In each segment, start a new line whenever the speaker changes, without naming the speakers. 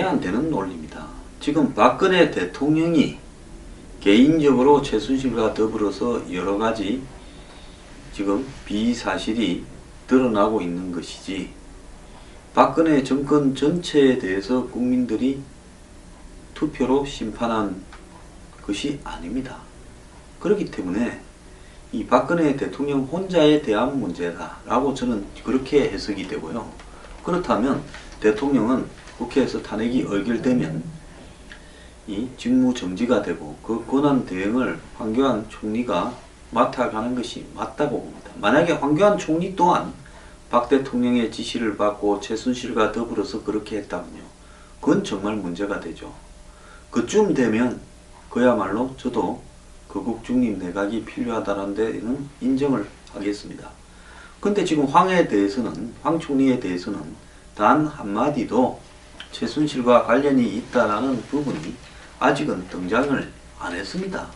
안 되는 논리입니다. 지금 박근혜 대통령이 개인적으로 최순실과 더불어서 여러 가지 지금 비사실이 드러나고 있는 것이지, 박근혜 정권 전체에 대해서 국민들이 투표로 심판한 것이 아닙니다. 그렇기 때문에 이 박근혜 대통령 혼자에 대한 문제다라고 저는 그렇게 해석이 되고요. 그렇다면 대통령은 국회에서 탄핵이 의결되면 이 직무 정지가 되고 그 권한 대행을 황교안 총리가 맡아가는 것이 맞다고 봅니다. 만약에 황교안 총리 또한 박 대통령의 지시를 받고 최순실과 더불어서 그렇게 했다면요, 그건 정말 문제가 되죠. 그쯤 되면 그야말로 저도 거국 중립 내각이 필요하다는 데는 인정을 하겠습니다. 근데 지금 황 총리에 대해서는 단 한마디도 최순실과 관련이 있다라는 부분이 아직은 등장을 안 했습니다.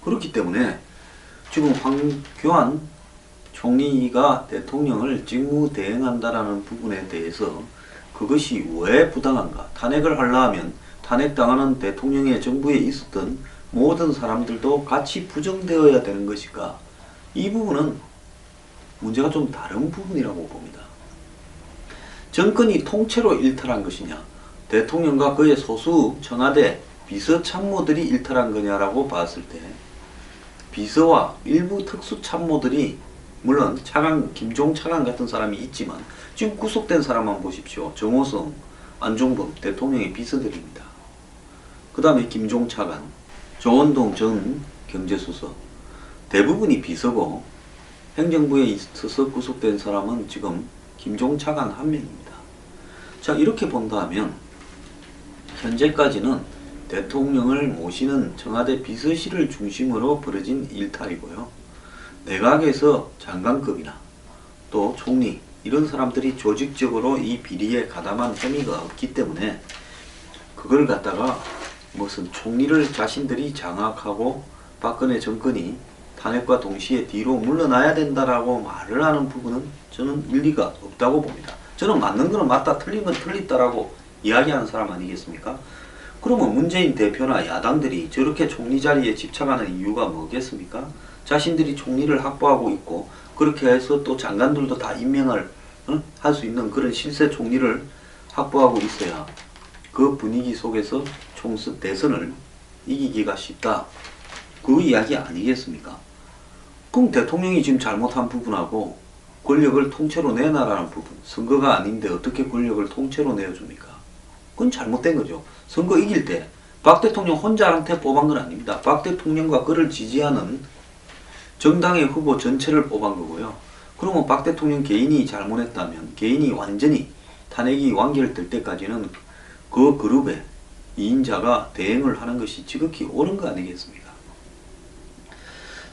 그렇기 때문에 지금 황교안 총리가 대통령을 직무 대행한다라는 부분에 대해서 그것이 왜 부당한가? 탄핵을 하려면 탄핵당하는 대통령의 정부에 있었던 모든 사람들도 같이 부정되어야 되는 것일까? 이 부분은 문제가 좀 다른 부분이라고 봅니다. 정권이 통째로 일탈한 것이냐, 대통령과 그의 소수 청와대 비서참모들이 일탈한 거냐라고 봤을 때, 비서와 일부 특수참모들이 물론 김종 차관 같은 사람이 있지만 지금 구속된 사람만 보십시오. 정호성, 안종범 대통령의 비서들입니다. 그 다음에 김종 차관, 조원동 전 경제수석, 대부분이 비서고 행정부에 있어서 구속된 사람은 지금 김종 차관 한 명입니다. 자, 이렇게 본다면 현재까지는 대통령을 모시는 청와대 비서실을 중심으로 벌어진 일탈이고요. 내각에서 장관급이나 또 총리 이런 사람들이 조직적으로 이 비리에 가담한 혐의가 없기 때문에 그걸 갖다가 무슨 총리를 자신들이 장악하고 박근혜 정권이 탄핵과 동시에 뒤로 물러나야 된다라고 말을 하는 부분은 저는 일리가 없다고 봅니다. 저는 맞는 거는 맞다, 틀린 건 틀리다라고 이야기하는 사람 아니겠습니까? 그러면 문재인 대표나 야당들이 저렇게 총리 자리에 집착하는 이유가 뭐겠습니까? 자신들이 총리를 확보하고 있고 그렇게 해서 또 장관들도 다 임명을 할 수 있는 그런 실세 총리를 확보하고 있어야 그 분위기 속에서 대선을 이기기가 쉽다. 그 이야기 아니겠습니까? 그럼 대통령이 지금 잘못한 부분하고 권력을 통째로 내놔라는 부분, 선거가 아닌데 어떻게 권력을 통째로 내어줍니까? 그건 잘못된 거죠. 선거 이길 때 박 대통령 혼자한테 뽑은 건 아닙니다. 박 대통령과 그를 지지하는 정당의 후보 전체를 뽑은 거고요. 그러면 박 대통령 개인이 잘못했다면 개인이 완전히 탄핵이 완결될 때까지는 그 그룹의 2인자가 대행을 하는 것이 지극히 옳은 거 아니겠습니까?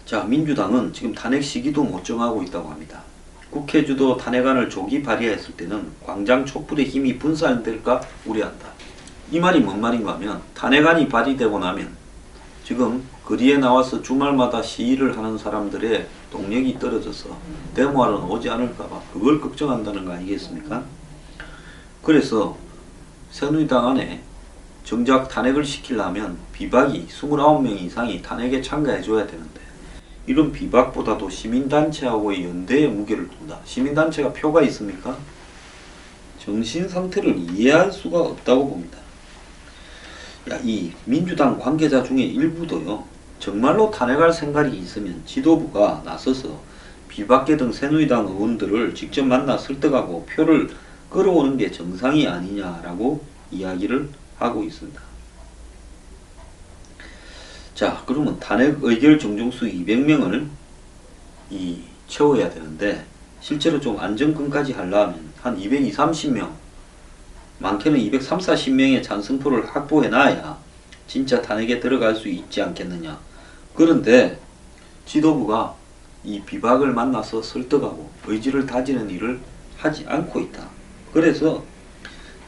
자, 민주당은 지금 탄핵 시기도 못 정하고 있다고 합니다. 국회 주도 탄핵안을 조기 발의했을 때는 광장 촛불의 힘이 분산될까 우려한다. 이 말이 뭔 말인가 하면 탄핵안이 발의되고 나면 지금 거리에 나와서 주말마다 시위를 하는 사람들의 동력이 떨어져서 데모하러 오지 않을까봐 그걸 걱정한다는 거 아니겠습니까? 그래서 새누리당 안에 정작 탄핵을 시키려면 비박이 29명 이상이 탄핵에 참가해줘야 되는데 이런 비박보다도 시민단체하고의 연대의 무게를 둔다. 시민단체가 표가 있습니까? 정신상태를 이해할 수가 없다고 봅니다. 이 민주당 관계자 중에 일부도요, 정말로 탄핵할 생각이 있으면 지도부가 나서서 비박계 등 새누리당 의원들을 직접 만나 설득하고 표를 끌어오는 게 정상이 아니냐라고 이야기를 하고 있습니다. 자, 그러면 탄핵 의결 정정수 200명을 채워야 되는데 실제로 좀 안정권까지 하려면 한 220, 30명, 많게는 230, 40명의 찬성표를 확보해놔야 진짜 탄핵에 들어갈 수 있지 않겠느냐. 그런데 지도부가 이 비박을 만나서 설득하고 의지를 다지는 일을 하지 않고 있다. 그래서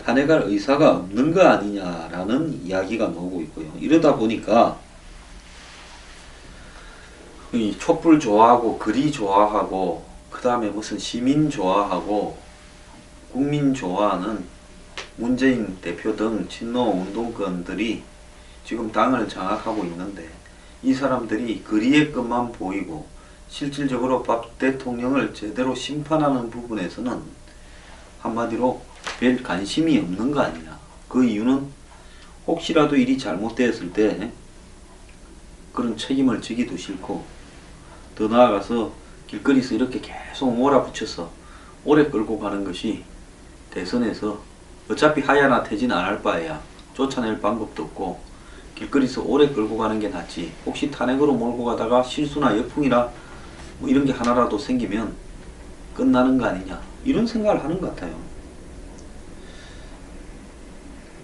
탄핵할 의사가 없는 거 아니냐라는 이야기가 나오고 있고요. 이러다 보니까 이 촛불 좋아하고 거리 좋아하고 그 다음에 무슨 시민 좋아하고 국민 좋아하는 문재인 대표 등 친노 운동권들이 지금 당을 장악하고 있는데 이 사람들이 거리의 끝만 보이고 실질적으로 박 대통령을 제대로 심판하는 부분에서는 한마디로 별 관심이 없는 거 아니냐. 그 이유는 혹시라도 일이 잘못되었을 때 그런 책임을 지기도 싫고, 더 나아가서 길거리에서 이렇게 계속 몰아붙여서 오래 끌고 가는 것이 대선에서 어차피 하야나 퇴진 안 할 바에야 쫓아낼 방법도 없고 길거리에서 오래 끌고 가는 게 낫지, 혹시 탄핵으로 몰고 가다가 실수나 역풍이나 뭐 이런 게 하나라도 생기면 끝나는 거 아니냐, 이런 생각을 하는 것 같아요.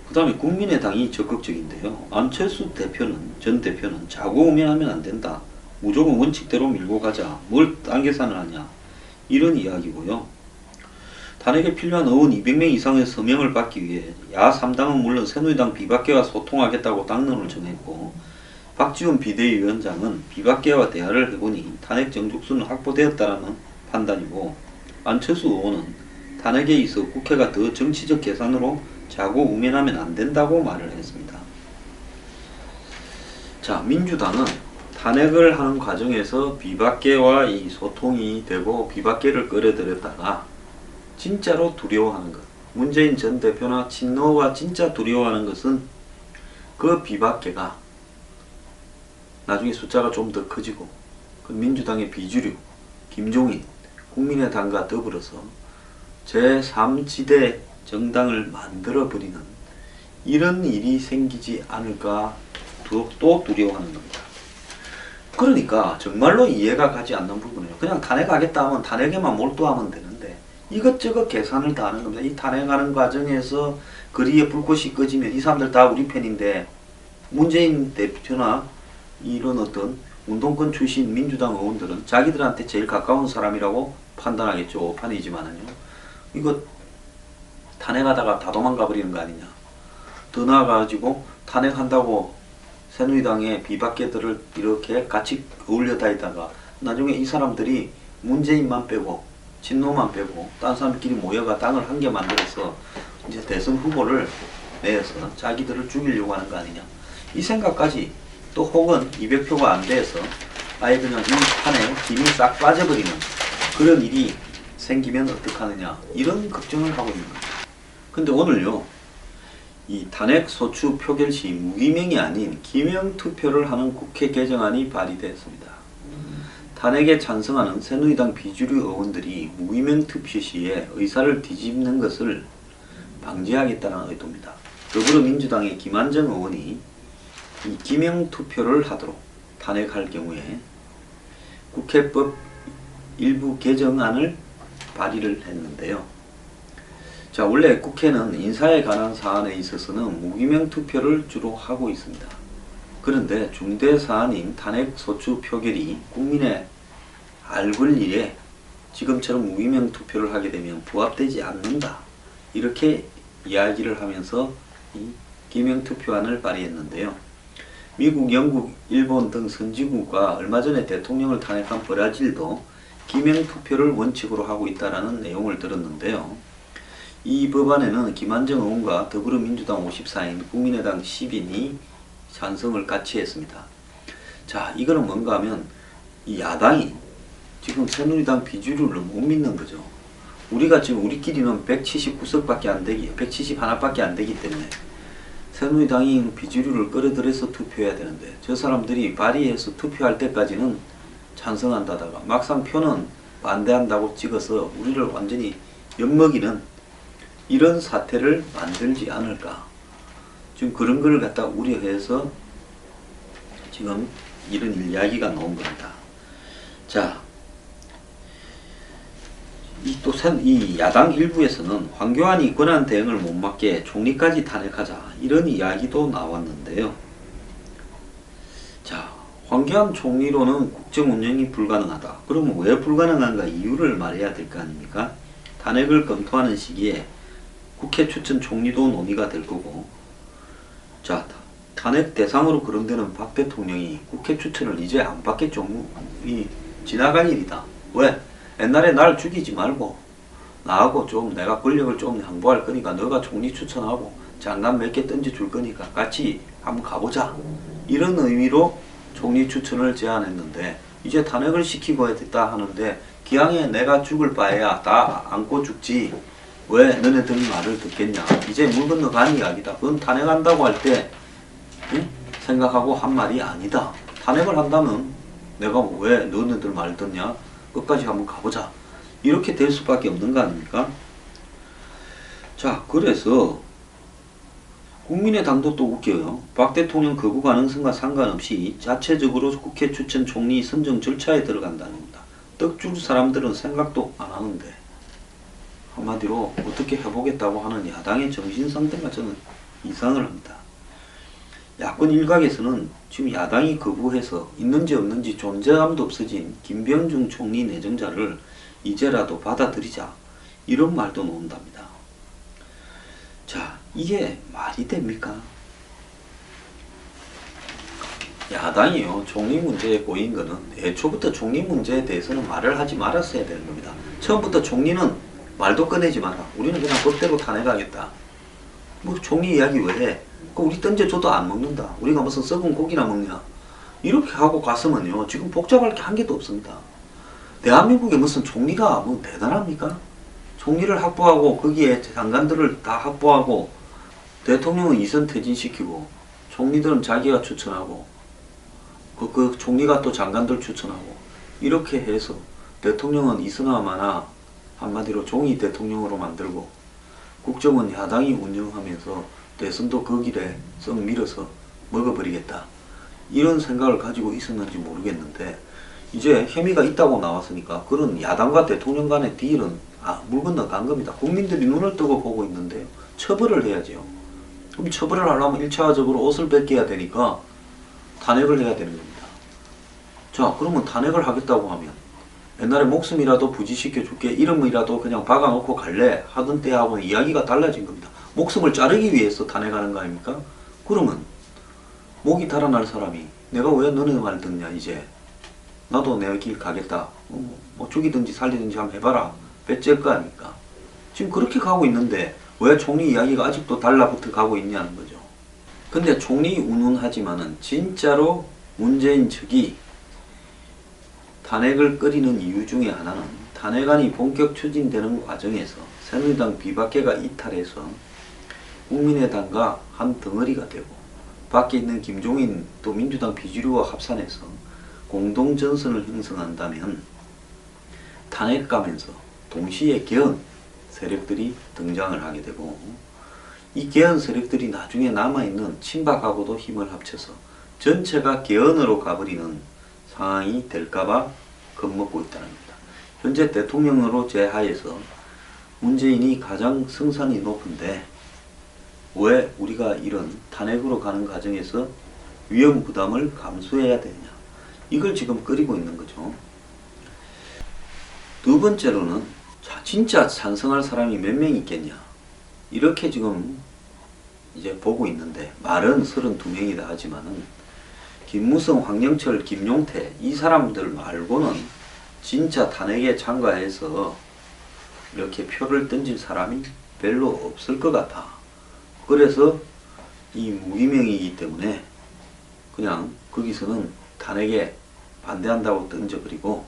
그 다음에 국민의당이 적극적인데요. 안철수 전 대표는 자고우면하면 안 된다. 무조건 원칙대로 밀고 가자. 뭘 딴 계산을 하냐. 이런 이야기고요. 탄핵에 필요한 의원 200명 이상의 서명을 받기 위해 야 3당은 물론 새누리당 비박계와 소통하겠다고 당론을 정했고, 박지원 비대위원장은 비박계와 대화를 해보니 탄핵 정족수는 확보되었다는 판단이고, 안철수 의원은 탄핵에 있어 국회가 더 정치적 계산으로 자고우면하면 안 된다고 말을 했습니다. 자, 민주당은 탄핵을 하는 과정에서 비박계와 이 소통이 되고 비박계를 끌어들였다가 진짜로 두려워하는 것, 문재인 전 대표나 친노가 진짜 두려워하는 것은 그 비박계가 나중에 숫자가 좀 더 커지고 그 민주당의 비주류 김종인, 국민의당과 더불어서 제3지대 정당을 만들어버리는 이런 일이 생기지 않을까 또 두려워하는 겁니다. 그러니까 정말로 이해가 가지 않는 부분이에요. 그냥 탄핵하겠다 하면 탄핵에만 몰두하면 되는데 이것저것 계산을 다 하는 겁니다. 이 탄핵하는 과정에서 거리에 불꽃이 꺼지면 이 사람들 다 우리 편인데, 문재인 대표나 이런 어떤 운동권 출신 민주당 의원들은 자기들한테 제일 가까운 사람이라고 판단하겠죠. 오판이지만은요. 이거 탄핵하다가 다 도망가 버리는 거 아니냐. 더 나아가지고 탄핵한다고 새누리당의 비박계들을 이렇게 같이 어울려 다니다가 나중에 이 사람들이 문재인만 빼고 친노만 빼고 딴 사람끼리 모여가 당을 한 개 만들어서 이제 대선 후보를 내서 자기들을 죽이려고 하는 거 아니냐. 이 생각까지, 또 혹은 200표가 안 돼서 아예 그냥 이 판에 힘이 싹 빠져버리는 그런 일이 생기면 어떡하느냐, 이런 걱정을 하고 있는 거죠. 근데 오늘요, 이 탄핵 소추 표결 시 무기명이 아닌 기명 투표를 하는 국회 개정안이 발의되었습니다. 탄핵에 찬성하는 새누리당 비주류 의원들이 무기명 투표 시에 의사를 뒤집는 것을 방지하겠다는 의도입니다. 더불어민주당의 김한정 의원이 이 기명 투표를 하도록 탄핵할 경우에 국회법 일부 개정안을 발의를 했는데요. 자, 원래 국회는 인사에 관한 사안에 있어서는 무기명 투표를 주로 하고 있습니다. 그런데 중대 사안인 탄핵 소추 표결이 국민의 알볼 일에 지금처럼 무기명 투표를 하게 되면 부합되지 않는다, 이렇게 이야기를 하면서 이 기명 투표안을 발의했는데요. 미국, 영국, 일본 등 선진국과 얼마 전에 대통령을 탄핵한 브라질도 기명 투표를 원칙으로 하고 있다는 내용을 들었는데요. 이 법안에는 김한정 의원과 더불어민주당 54인, 국민의당 10인이 찬성을 같이 했습니다. 자, 이거는 뭔가 하면 이 야당이 지금 새누리당 비주류를 못 믿는 거죠. 우리가 지금 우리끼리는 179석밖에 안 되기, 171밖에 안 되기 때문에 새누리당이 비주류를 끌어들여서 투표해야 되는데 저 사람들이 발의해서 투표할 때까지는 찬성한다다가 막상 표는 반대한다고 찍어서 우리를 완전히 엿먹이는 이런 사태를 만들지 않을까. 지금 그런 걸 갖다 우려해서 지금 이런 이야기가 나온 겁니다. 자, 이 야당 일부에서는 황교안이 권한 대응을 못 맡게 총리까지 탄핵하자, 이런 이야기도 나왔는데요. 자, 황교안 총리로는 국정 운영이 불가능하다. 그러면 왜 불가능한가 이유를 말해야 될 거 아닙니까? 탄핵을 검토하는 시기에 국회 추천 총리도 논의가 될 거고, 자, 탄핵 대상으로 거론되는 박 대통령이 국회 추천을 이제 안 받겠죠. 이 지나간 일이다. 왜? 옛날에 날 죽이지 말고 나하고 좀 내가 권력을 좀 양보할 거니까 너가 총리 추천하고 장관 몇 개 던져줄 거니까 같이 한번 가보자. 이런 의미로 총리 추천을 제안했는데 이제 탄핵을 시키고 했다 하는데 기왕에 내가 죽을 바에야 다 안고 죽지 왜 너네들 말을 듣겠냐. 이제 물 건너간 이야기다. 그건 탄핵한다고 할 때 생각하고 한 말이 아니다. 탄핵을 한다면 내가 왜 너네들 말 듣냐. 끝까지 한번 가보자. 이렇게 될 수밖에 없는 거 아닙니까? 자, 그래서 국민의당도 또 웃겨요. 박 대통령 거부 가능성과 상관없이 자체적으로 국회 추천 총리 선정 절차에 들어간다는 겁니다. 떡줄 사람들은 생각도 안 하는데 한마디로 어떻게 해보겠다고 하는 야당의 정신 상태가 저는 이상을 합니다. 야권 일각에서는 지금 야당이 거부해서 있는지 없는지 존재감도 없어진 김병중 총리 내정자를 이제라도 받아들이자 이런 말도 나온답니다. 자, 이게 말이 됩니까? 야당이요 총리 문제에 꼬인 거는 애초부터 총리 문제에 대해서는 말을 하지 말았어야 되는 겁니다. 처음부터 총리는 말도 꺼내지 마라. 우리는 그냥 법대로 탄핵하겠다. 뭐 총리 이야기 왜 해? 우리 던져줘도 안 먹는다. 우리가 무슨 썩은 고기나 먹냐. 이렇게 하고 갔으면요 지금 복잡할 게 한 개도 없습니다. 대한민국에 무슨 총리가 뭐 대단합니까? 총리를 확보하고 거기에 장관들을 다 확보하고 대통령은 이선 퇴진시키고 총리들은 자기가 추천하고 그 총리가 또 장관들 추천하고 이렇게 해서 대통령은 이선화마나 한마디로 종이 대통령으로 만들고 국정은 야당이 운영하면서 대선도 그 길에 썩 밀어서 먹어버리겠다. 이런 생각을 가지고 있었는지 모르겠는데 이제 혐의가 있다고 나왔으니까 그런 야당과 대통령 간의 딜은 물 건너간 겁니다. 국민들이 눈을 뜨고 보고 있는데요. 처벌을 해야죠. 그럼 처벌을 하려면 1차적으로 옷을 벗겨야 되니까 탄핵을 해야 되는 겁니다. 자, 그러면 탄핵을 하겠다고 하면 옛날에 목숨이라도 부지시켜 줄게 이름이라도 그냥 박아놓고 갈래 하던 때하고는 이야기가 달라진 겁니다. 목숨을 자르기 위해서 탄핵하는 거 아닙니까? 그러면 목이 달아날 사람이 내가 왜 너네 말 듣냐 이제 나도 내 길 가겠다. 뭐 죽이든지 살리든지 한번 해봐라. 배째일 거 아닙니까? 지금 그렇게 가고 있는데 왜 총리 이야기가 아직도 달라붙어 가고 있냐는 거죠. 근데 총리 운운하지만은 진짜로 문재인 측이 탄핵을 끓이는 이유 중에 하나는 탄핵안이 본격 추진되는 과정에서 새누리당 비박계가 이탈해서 국민의당과 한 덩어리가 되고 밖에 있는 김종인 또 민주당 비주류와 합산해서 공동전선을 형성한다면 탄핵 가면서 동시에 개헌 세력들이 등장을 하게 되고 이 개헌 세력들이 나중에 남아있는 친박하고도 힘을 합쳐서 전체가 개헌으로 가버리는 상황이 될까봐 겁먹고 있다는 겁니다. 현재 대통령으로 제하에서 문재인이 가장 승산이 높은데 왜 우리가 이런 탄핵으로 가는 과정에서 위험 부담을 감수해야 되느냐. 이걸 지금 끓이고 있는 거죠. 두 번째로는 진짜 찬성할 사람이 몇 명 있겠냐. 이렇게 지금 이제 보고 있는데 말은 32명이다 하지만은 김무성, 황영철, 김용태 이 사람들 말고는 진짜 탄핵에 참가해서 이렇게 표를 던질 사람이 별로 없을 것 같아. 그래서 이 무기명이기 때문에 그냥 거기서는 탄핵에 반대한다고 던져버리고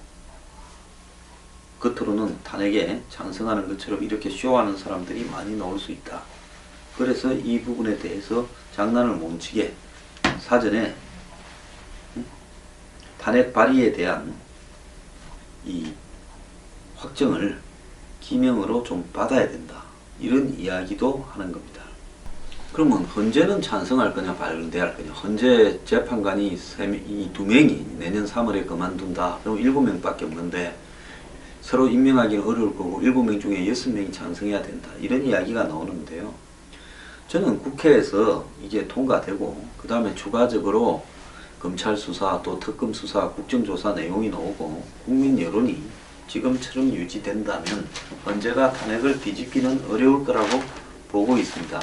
겉으로는 탄핵에 찬성하는 것처럼 이렇게 쇼하는 사람들이 많이 나올 수 있다. 그래서 이 부분에 대해서 장난을 멈추게 사전에 탄핵 발의에 대한 이 확정을 기명으로 좀 받아야 된다. 이런 이야기도 하는 겁니다. 그러면 헌재는 찬성할 거냐 반대할 거냐. 헌재 재판관이 이 2명이 내년 3월에 그만둔다. 그럼 7명밖에 없는데 서로 임명하기는 어려울 거고 7명 중에 6명이 찬성해야 된다. 이런 이야기가 나오는데요. 저는 국회에서 이게 통과되고 그 다음에 추가적으로 검찰 수사 또 특검 수사 국정조사 내용이 나오고 국민 여론이 지금처럼 유지된다면 헌재가 탄핵을 뒤집기는 어려울 거라고 보고 있습니다.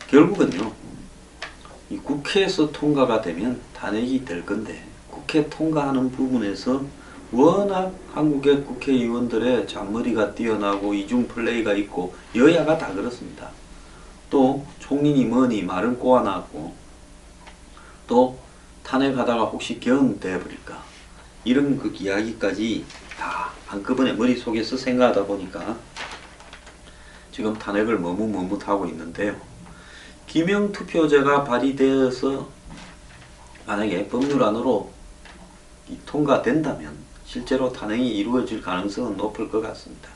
결국은요, 이 국회에서 통과가 되면 탄핵이 될 건데 국회 통과하는 부분에서 워낙 한국의 국회의원들의 잔머리가 뛰어나고 이중 플레이가 있고 여야가 다 그렇습니다. 또 총리니 뭐니 말은 꼬아놨고 또 탄핵하다가 혹시 견돼 버릴까 이런 그 이야기까지 다 한꺼번에 머릿속에서 생각하다 보니까 지금 탄핵을 머뭇머뭇하고 있는데요. 기명투표제가 발의되어서 만약에 법률안으로 통과된다면 실제로 탄핵이 이루어질 가능성은 높을 것 같습니다.